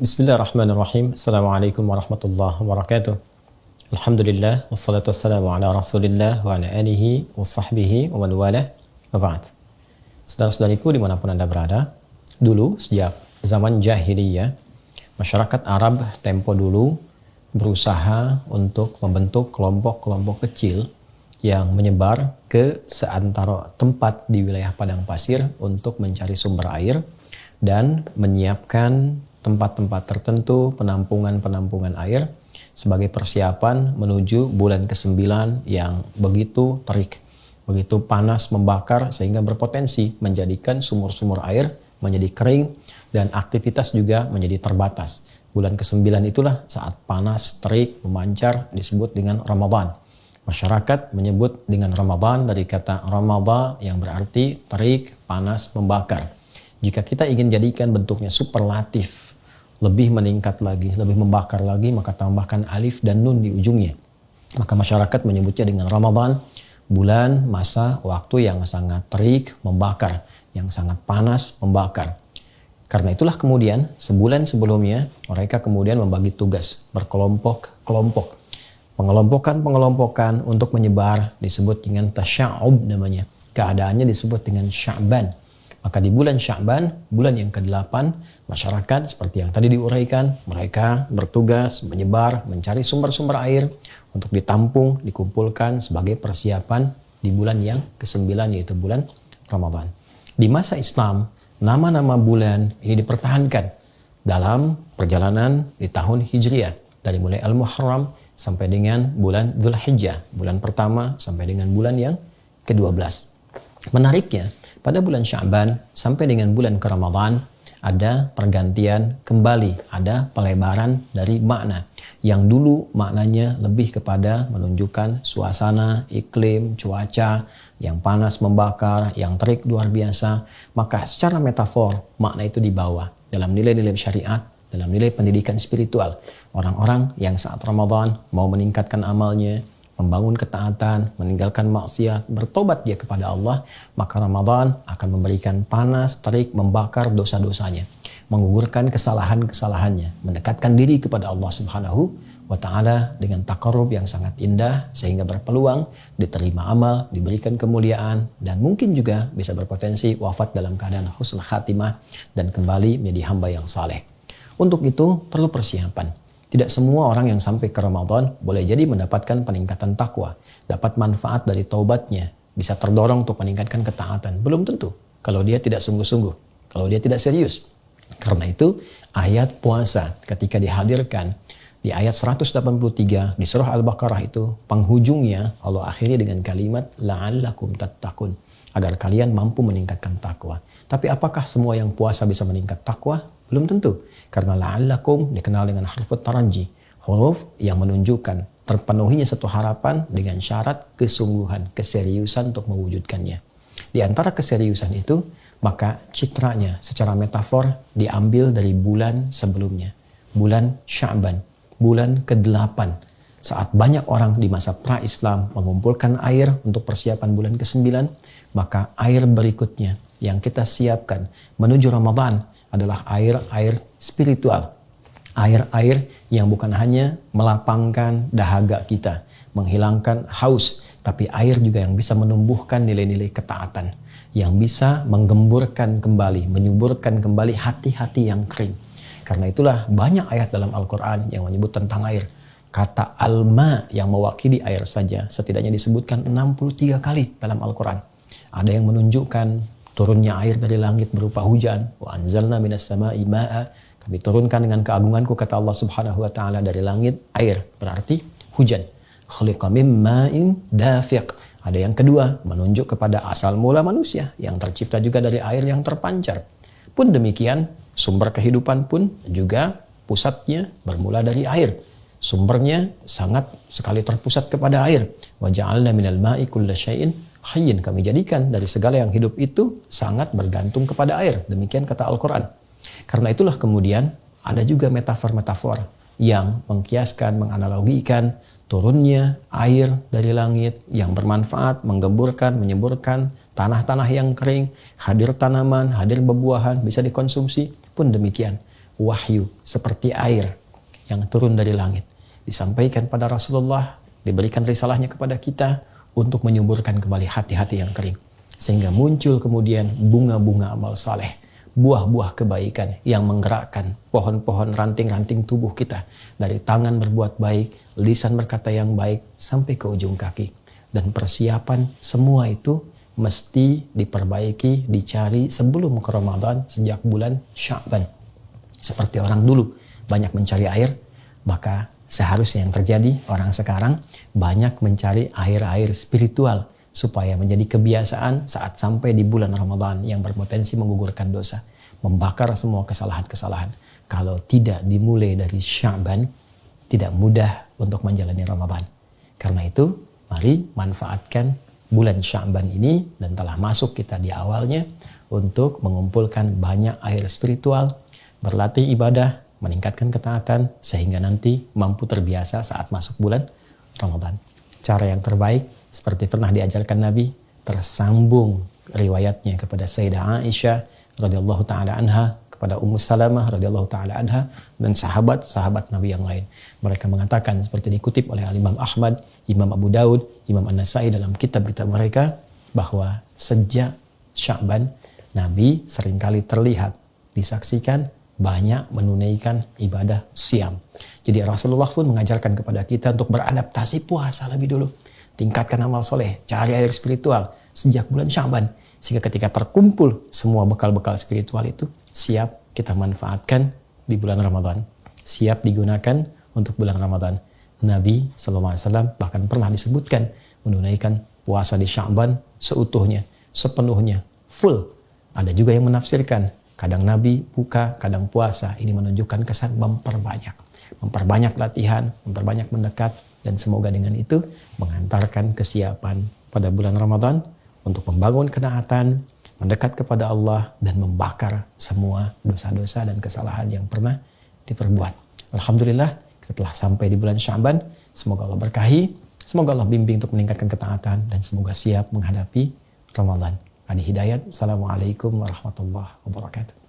Bismillahirrahmanirrahim. Assalamualaikum warahmatullahi wabarakatuh. Alhamdulillah, wassalatu wassalamu ala rasulillah wa ala alihi wa sahbihi wa man walah wa ba'd. Saudara-saudariku dimanapun Anda berada, dulu sejak zaman jahiliyah, masyarakat Arab tempo dulu berusaha untuk membentuk kelompok-kelompok kecil yang menyebar ke seantero tempat di wilayah padang pasir untuk mencari sumber air dan menyiapkan tempat-tempat tertentu, penampungan-penampungan air sebagai persiapan menuju bulan ke-9 yang begitu terik, begitu panas membakar sehingga berpotensi menjadikan sumur-sumur air menjadi kering dan aktivitas juga menjadi terbatas. Bulan ke-9 itulah saat panas, terik, memancar disebut dengan Ramadan. Masyarakat menyebut dengan Ramadan dari kata Ramadha yang berarti terik, panas, membakar. Jika kita ingin jadikan bentuknya superlatif, lebih meningkat lagi, lebih membakar lagi, maka tambahkan alif dan nun di ujungnya. Maka masyarakat menyebutnya dengan Ramadan, bulan masa waktu yang sangat terik, membakar, yang sangat panas, membakar. Karena itulah kemudian sebulan sebelumnya mereka kemudian membagi tugas berkelompok-kelompok. Pengelompokan untuk menyebar disebut dengan tasya'ub namanya. Keadaannya disebut dengan Sya'ban. Maka di bulan Sya'ban, bulan yang ke-8, masyarakat seperti yang tadi diuraikan, mereka bertugas menyebar, mencari sumber-sumber air untuk ditampung, dikumpulkan sebagai persiapan di bulan yang ke-9 yaitu bulan Ramadan. Di masa Islam, nama-nama bulan ini dipertahankan dalam perjalanan di tahun Hijriah. Dari mulai Al-Muharram sampai dengan bulan Dzulhijjah, bulan pertama sampai dengan bulan yang ke-12. Menariknya, pada bulan Sya'ban sampai dengan bulan ke Ramadan ada pergantian kembali, ada pelebaran dari makna. Yang dulu maknanya lebih kepada menunjukkan suasana, iklim, cuaca yang panas membakar, yang terik luar biasa. Maka secara metafor makna itu dibawa dalam nilai-nilai syariat, dalam nilai pendidikan spiritual. Orang-orang yang saat Ramadan mau meningkatkan amalnya, membangun ketaatan, meninggalkan maksiat, bertobat dia kepada Allah, maka Ramadan akan memberikan panas, terik, membakar dosa-dosanya, menggugurkan kesalahan-kesalahannya, mendekatkan diri kepada Allah Subhanahu wa Ta'ala dengan taqarrub yang sangat indah sehingga berpeluang diterima amal, diberikan kemuliaan, dan mungkin juga bisa berpotensi wafat dalam keadaan husnul khatimah dan kembali menjadi hamba yang saleh. Untuk itu perlu persiapan. Tidak semua orang yang sampai ke Ramadan boleh jadi mendapatkan peningkatan takwa, dapat manfaat dari taubatnya, bisa terdorong untuk meningkatkan ketaatan. Belum tentu kalau dia tidak sungguh-sungguh, kalau dia tidak serius. Karena itu ayat puasa ketika dihadirkan di ayat 183 di surah Al-Baqarah itu, penghujungnya Allah akhiri dengan kalimat la'allakum tattaqun, agar kalian mampu meningkatkan takwa. Tapi apakah semua yang puasa bisa meningkat takwa? Belum tentu. Karena la'allakum dikenal dengan huruf taraji, huruf yang menunjukkan terpenuhinya satu harapan dengan syarat kesungguhan, keseriusan untuk mewujudkannya. Di antara keseriusan itu, maka citranya secara metafor diambil dari bulan sebelumnya, bulan Sya'ban, bulan ke-8. Saat banyak orang di masa pra-Islam mengumpulkan air untuk persiapan bulan ke-9, maka air berikutnya yang kita siapkan menuju Ramadan adalah air-air spiritual. Air-air yang bukan hanya melapangkan dahaga kita, menghilangkan haus, tapi air juga yang bisa menumbuhkan nilai-nilai ketaatan, yang bisa menggemburkan kembali, menyuburkan kembali hati-hati yang kering. Karena itulah banyak ayat dalam Al-Quran yang menyebut tentang air. Kata alma yang mewakili air saja setidaknya disebutkan 63 kali dalam Al-Quran. Ada yang menunjukkan turunnya air dari langit berupa hujan. Wa anzalna minas sama'i ma'a. Kami turunkan dengan keagunganku, kata Allah Subhanahu wa Ta'ala, dari langit air, berarti hujan. Khuliqa min ma'in dafiq. Ada yang kedua, menunjuk kepada asal mula manusia yang tercipta juga dari air yang terpancar. Pun demikian, sumber kehidupan pun juga pusatnya bermula dari air. Sumbernya sangat sekali terpusat kepada air. Wa ja'alna minal ma'i kulla syai'in hayyin. Kami jadikan dari segala yang hidup itu sangat bergantung kepada air. Demikian kata Al-Quran. Karena itulah kemudian ada juga metafor-metafor yang mengkiaskan, menganalogikan turunnya air dari langit yang bermanfaat, menggemburkan, menyemburkan tanah-tanah yang kering, hadir tanaman, hadir bebuahan, bisa dikonsumsi. Pun demikian, wahyu seperti air yang turun dari langit. Disampaikan pada Rasulullah, diberikan risalahnya kepada kita untuk menyuburkan kembali hati-hati yang kering. Sehingga muncul kemudian bunga-bunga amal saleh, buah-buah kebaikan yang menggerakkan pohon-pohon ranting-ranting tubuh kita. Dari tangan berbuat baik, lisan berkata yang baik, sampai ke ujung kaki. Dan persiapan semua itu mesti diperbaiki, dicari sebelum ke Ramadan sejak bulan Sya'ban. Seperti orang dulu banyak mencari air, maka seharusnya yang terjadi orang sekarang banyak mencari air-air spiritual supaya menjadi kebiasaan saat sampai di bulan Ramadan yang berpotensi menggugurkan dosa, membakar semua kesalahan-kesalahan. Kalau tidak dimulai dari Sya'ban, tidak mudah untuk menjalani Ramadan. Karena itu, mari manfaatkan bulan Sya'ban ini dan telah masuk kita di awalnya untuk mengumpulkan banyak air spiritual, berlatih ibadah, meningkatkan ketaatan sehingga nanti mampu terbiasa saat masuk bulan Ramadan. Cara yang terbaik seperti pernah diajarkan Nabi, tersambung riwayatnya kepada Sayyidah Aisyah radhiyallahu taala anha, kepada Ummu Salamah radhiyallahu taala anha, dan sahabat-sahabat Nabi yang lain. Mereka mengatakan seperti dikutip oleh Imam Ahmad, Imam Abu Daud, Imam An-Nasai dalam kitab-kitab mereka, bahwa sejak Sya'ban Nabi seringkali terlihat, disaksikan banyak menunaikan ibadah siam. Jadi Rasulullah pun mengajarkan kepada kita untuk beradaptasi puasa lebih dulu. Tingkatkan amal soleh, cari air spiritual sejak bulan Sya'ban. Sehingga ketika terkumpul semua bekal-bekal spiritual itu, siap kita manfaatkan di bulan Ramadan. Siap digunakan untuk bulan Ramadan. Nabi SAW bahkan pernah disebutkan menunaikan puasa di Sya'ban seutuhnya, sepenuhnya, full. Ada juga yang menafsirkan kadang Nabi buka, kadang puasa. Ini menunjukkan kesan memperbanyak latihan, memperbanyak mendekat, dan semoga dengan itu mengantarkan kesiapan pada bulan Ramadan untuk membangun kenaatan, mendekat kepada Allah, dan membakar semua dosa-dosa dan kesalahan yang pernah diperbuat. Alhamdulillah, setelah sampai di bulan Sya'ban, semoga Allah berkahi, semoga Allah bimbing untuk meningkatkan ketaatan, dan semoga siap menghadapi Ramadan. Adi Hidayat, Assalamualaikum warahmatullahi wabarakatuh.